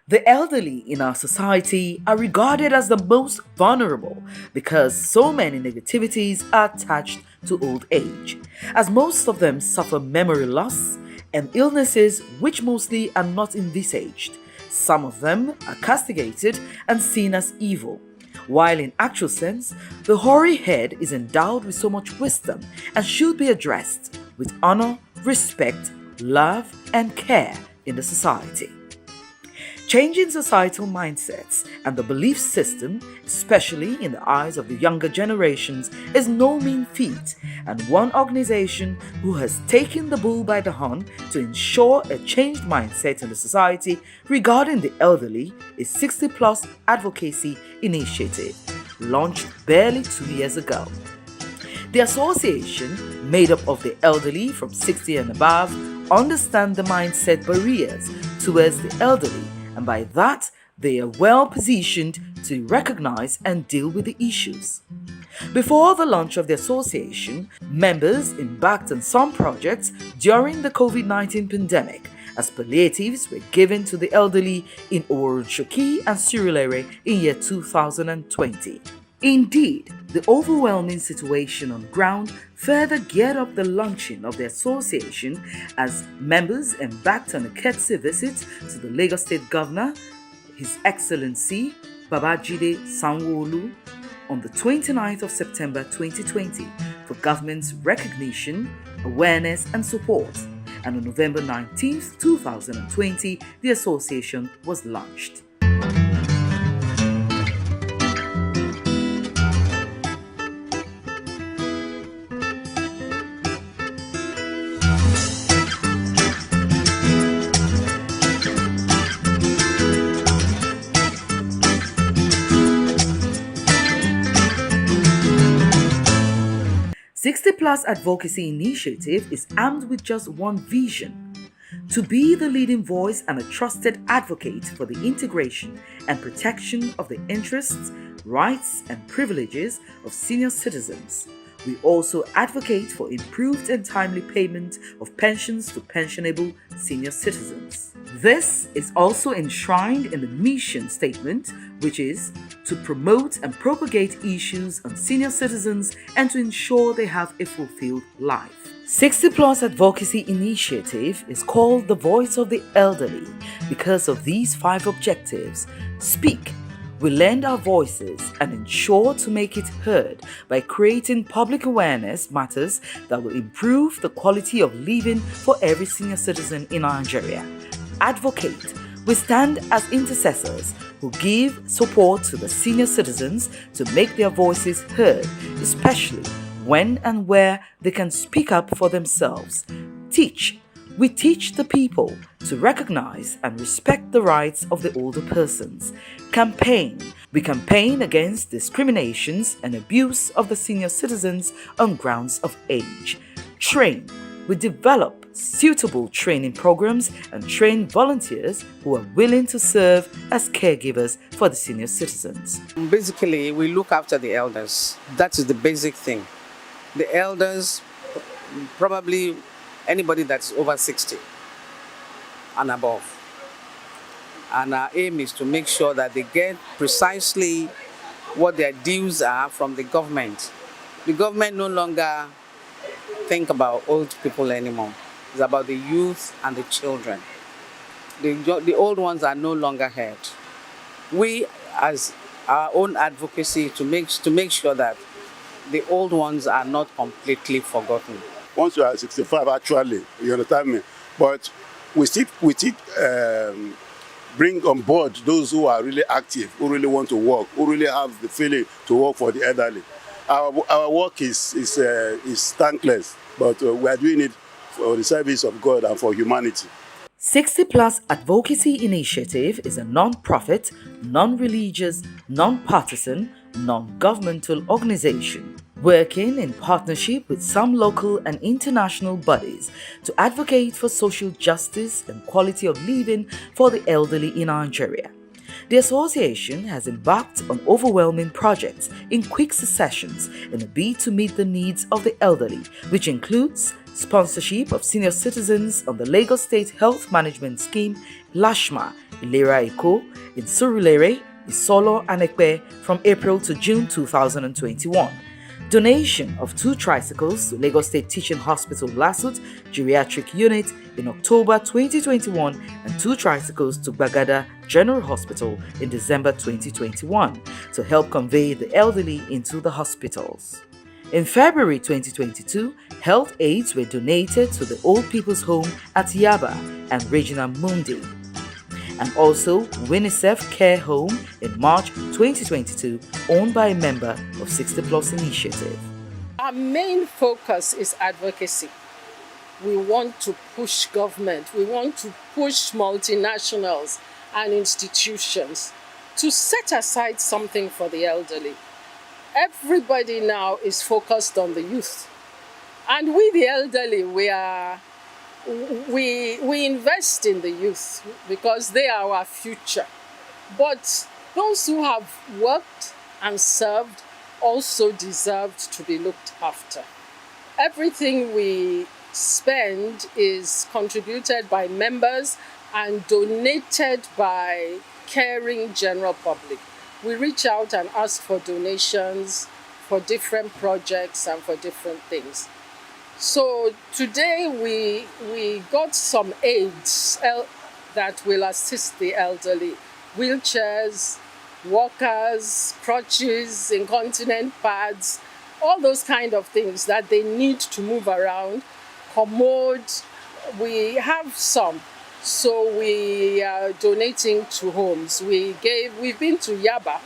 The elderly in our society are regarded as the most vulnerable because so many negativities are attached to old age, as most of them suffer memory loss and illnesses which mostly are not envisaged. Some of them are castigated and seen as evil, while in actual sense, the hoary head is endowed with so much wisdom and should be addressed with honor, respect, love, and care in the society. Changing societal mindsets and the belief system, especially in the eyes of the younger generations, is no mean feat, and one organization who has taken the bull by the horn to ensure a changed mindset in the society regarding the elderly is 60 Plus Advocacy Initiative, launched barely 2 years ago. The association, made up of the elderly from 60 and above, understand the mindset barriers towards the elderly, and by that, they are well positioned to recognize and deal with the issues. Before the launch of the association, members embarked on some projects during the COVID-19 pandemic, as palliatives were given to the elderly in Oworoshoki and Surulere in year 2020. Indeed, the overwhelming situation on ground further geared up the launching of the association as members embarked on a courtesy visit to the Lagos State Governor, His Excellency Babajide Sanwo-Olu, on the 29th of September 2020 for government's recognition, awareness and support. And on November 19th, 2020, the association was launched. 60 Plus Advocacy Initiative is armed with just one vision: to be the leading voice and a trusted advocate for the integration and protection of the interests, rights, and privileges of senior citizens. We also advocate for improved and timely payment of pensions to pensionable senior citizens. This is also enshrined in the mission statement, which is to promote and propagate issues on senior citizens and to ensure they have a fulfilled life. 60 Plus Advocacy Initiative is called the Voice of the Elderly because of these 5 objectives. Speak. We lend our voices and ensure to make it heard by creating public awareness matters that will improve the quality of living for every senior citizen in Nigeria. Advocate. We stand as intercessors who give support to the senior citizens to make their voices heard, especially when and where they can speak up for themselves. Teach. We teach the people to recognize and respect the rights of the older persons. Campaign. We campaign against discriminations and abuse of the senior citizens on grounds of age. Train. We develop suitable training programs and train volunteers who are willing to serve as caregivers for the senior citizens. Basically, we look after the elders. That is the basic thing. The elders, probably anybody that's over 60 and above. And our aim is to make sure that they get precisely what their dues are from the government. The government no longer think about old people anymore. It's about the youth and the children. The old ones are no longer heard. We, as our own advocacy, to make sure that the old ones are not completely forgotten. Once you are 65, actually, you understand me? But we still bring on board those who are really active, who really want to work, who really have the feeling to work for the elderly. Our work is thankless, but we are doing it for the service of God and for humanity. 60 Plus Advocacy Initiative is a non-profit, non-religious, non-partisan, non-governmental organization working in partnership with some local and international bodies to advocate for social justice and quality of living for the elderly in Nigeria. The association has embarked on overwhelming projects in quick successions in a bid to meet the needs of the elderly, which includes sponsorship of senior citizens on the Lagos State Health Management Scheme LASHMA Ilera Eko in Surulere, Isolo and Ekpe from April to June 2021. Donation of 2 tricycles to Lagos State Teaching Hospital Lasut Geriatric Unit in October 2021 and 2 tricycles to Bagada General Hospital in December 2021 to help convey the elderly into the hospitals. In February 2022, health aids were donated to the Old People's Home at Yaba and Regina Mundi, and also UNICEF Care Home in March 2022, owned by a member of 60plus Initiative. Our main focus is advocacy. We want to push government, we want to push multinationals and institutions to set aside something for the elderly. Everybody now is focused on the youth. And we, the elderly, we invest in the youth because they are our future. But those who have worked and served also deserved to be looked after. Everything we spend is contributed by members and donated by caring general public. We reach out and ask for donations for different projects and for different things. So today we got some aids that will assist the elderly. Wheelchairs, walkers, crutches, incontinent pads, all those kind of things that they need to move around. Commode, we have some. So we are donating to homes. We've been to Yaba,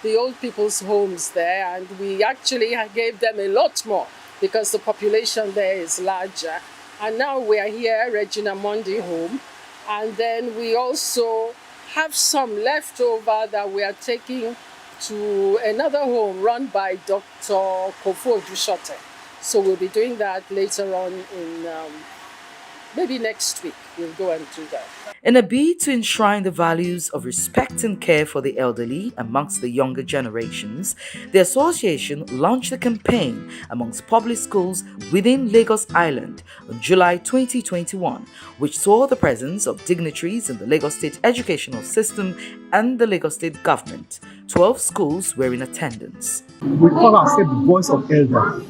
the old people's homes there, and we actually gave them a lot more because the population there is larger. And now we are here, Regina Mundi home, and then we also have some left over that we are taking to another home run by Dr. Kofo Dushote. So we'll be doing that later on in maybe next week. We'll go and do that. In a bid to enshrine the values of respect and care for the elderly amongst the younger generations, the association launched a campaign amongst public schools within Lagos Island on July 2021, which saw the presence of dignitaries in the Lagos State educational system and the Lagos State government. 12 schools were in attendance. We call ourselves the voice of elders.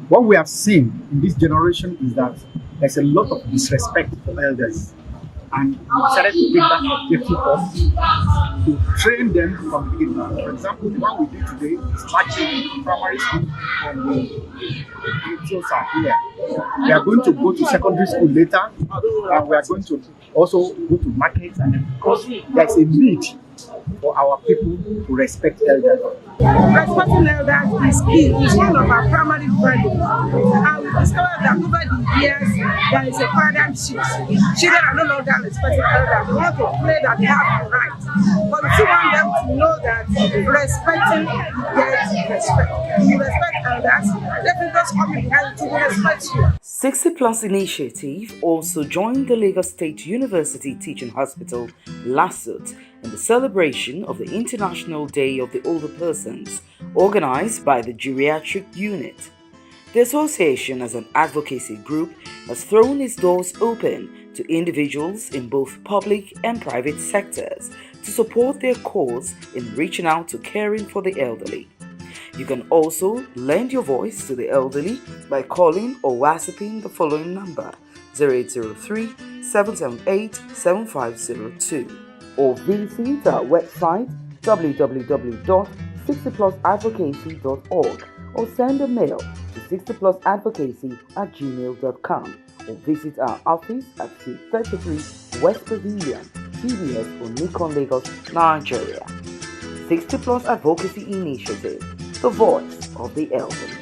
What we have seen in this generation is that there's a lot of disrespect for elders. And we decided to take that objective up to train them from the beginning. For example, the one we did today is matching primary school from the here. We are going to go to secondary school later, and we are going to also go to markets, and because there's a need for our people to respect elders. Respecting elders is key. It's one of our primary values. And we discovered that over the years, there is a paradigm shift. Children are no longer respecting elders. We want to play that they have the right. But we still want them to know that respecting gets respect. If you respect elders, definitely those coming behind you to respect you. 60plus Initiative also joined the Lagos State University Teaching Hospital, LASUT, in the celebration of the International Day of the Older Persons, organized by the Geriatric Unit. The association, as an advocacy group, has thrown its doors open to individuals in both public and private sectors to support their cause in reaching out to caring for the elderly. You can also lend your voice to the elderly by calling or WhatsApping the following number 0803 778 7502 or visit our website www.60plusadvocacy.org or send a mail to 60plusadvocacy@gmail.com or visit our office at 33 West Pavilion, TBS Onikon, Lagos, Nigeria. 60plus Advocacy Initiative, the voice of the elderly.